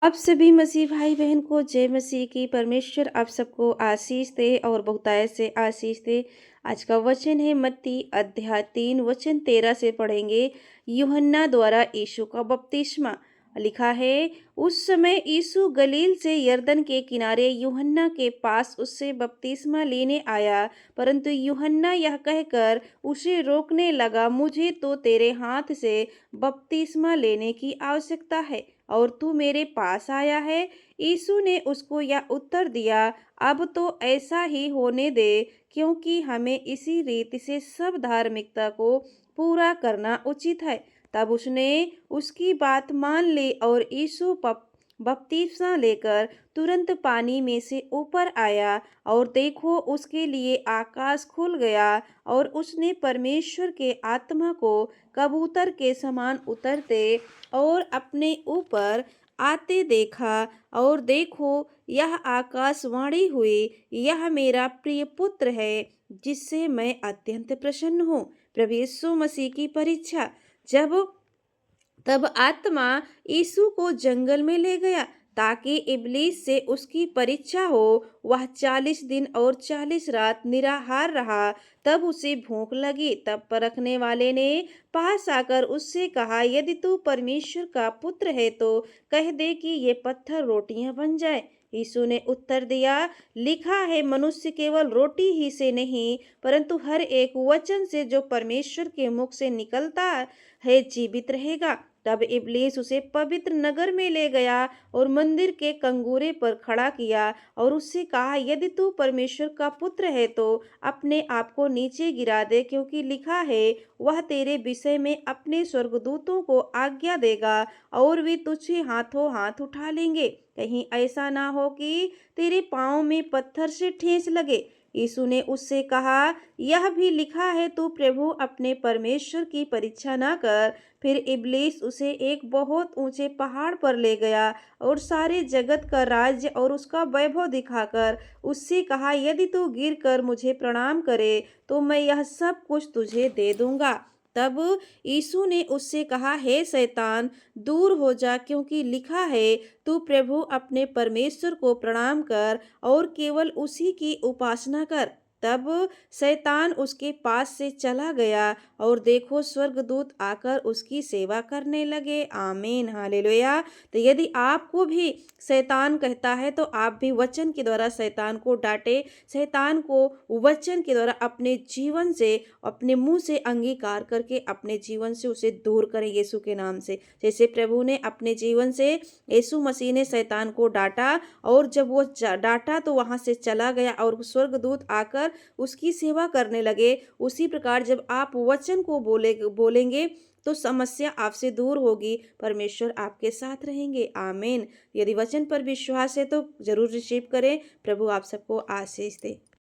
आप सभी मसीह भाई बहन को जय मसीह की। परमेश्वर आप सबको आशीष दे और बहुतायत से आशीष दे। आज का वचन है मत्ती अध्याय 3 वचन 13 से पढ़ेंगे। यूहन्ना द्वारा यीशु का बपतिस्मा। लिखा है, उस समय यीशु गलील से यरदन के किनारे यूहन्ना के पास उससे बपतिस्मा लेने आया। परंतु यूहन्ना यह कहकर उसे रोकने लगा, मुझे तो तेरे हाथ से बपतिस्मा लेने की आवश्यकता है और तू मेरे पास आया है। यीशु ने उसको यह उत्तर दिया, अब तो ऐसा ही होने दे, क्योंकि हमें इसी रीति से सब धार्मिकता को पूरा करना उचित है। तब उसने उसकी बात मान ली और यीशु बपतिस्मा लेकर तुरंत पानी में से ऊपर आया और देखो उसके लिए आकाश खुल गया और उसने परमेश्वर के आत्मा को कबूतर के समान उतरते और अपने ऊपर आते देखा। और देखो, यह आकाशवाणी हुई, यह मेरा प्रिय पुत्र है जिससे मैं अत्यंत प्रसन्न हूँ। प्रभु यीशु मसीह की परीक्षा। जब तब आत्मा यीशु को जंगल में ले गया ताकि इब्लीस से उसकी परीक्षा हो। वह 40 दिन और 40 रात निराहार रहा। तब उसे भूख लगी। तब परखने वाले ने पास आकर उससे कहा, यदि तू परमेश्वर का पुत्र है तो कह दे कि ये पत्थर रोटियां बन जाए। यीशु ने उत्तर दिया, लिखा है, मनुष्य केवल रोटी ही से नहीं परंतु हर एक वचन से जो परमेश्वर के मुख से निकलता है जीवित रहेगा। तब इब्लीस उसे पवित्र नगर में ले गया और मंदिर के कंगूरे पर खड़ा किया और उससे कहा, यदि तू परमेश्वर का पुत्र है तो अपने आप को नीचे गिरा दे, क्योंकि लिखा है, वह तेरे विषय में अपने स्वर्गदूतों को आज्ञा देगा और वे तुझे हाथों हाथ उठा लेंगे, कहीं ऐसा ना हो कि तेरे पाँव में पत्थर से ठेस लगे। यीशु ने उससे कहा, यह भी लिखा है, तू प्रभु अपने परमेश्वर की परीक्षा ना कर। फिर इब्लीस उसे एक बहुत ऊंचे पहाड़ पर ले गया और सारे जगत का राज्य और उसका वैभव दिखाकर उससे कहा, यदि तू गिर कर मुझे प्रणाम करे तो मैं यह सब कुछ तुझे दे दूंगा। तब यीशु ने उससे कहा, हे शैतान, दूर हो जा, क्योंकि लिखा है, तू प्रभु अपने परमेश्वर को प्रणाम कर और केवल उसी की उपासना कर। तब शैतान उसके पास से चला गया और देखो, स्वर्गदूत आकर उसकी सेवा करने लगे। आमीन, हालेलुया। तो यदि आपको भी शैतान कहता है तो आप भी वचन के द्वारा शैतान को डांटे, शैतान को वचन के द्वारा अपने जीवन से, अपने मुंह से अंगीकार करके अपने जीवन से उसे दूर करें यीशु के नाम से। जैसे प्रभु ने अपने जीवन से, यीशु मसीह ने शैतान को डांटा और जब वो डांटा तो वहां से चला गया और स्वर्गदूत आकर उसकी सेवा करने लगे। उसी प्रकार जब आप वचन को बोलेंगे तो समस्या आपसे दूर होगी, परमेश्वर आपके साथ रहेंगे। आमीन। यदि वचन पर विश्वास है तो जरूर रिसीव करें। प्रभु आप सबको आशीष दे।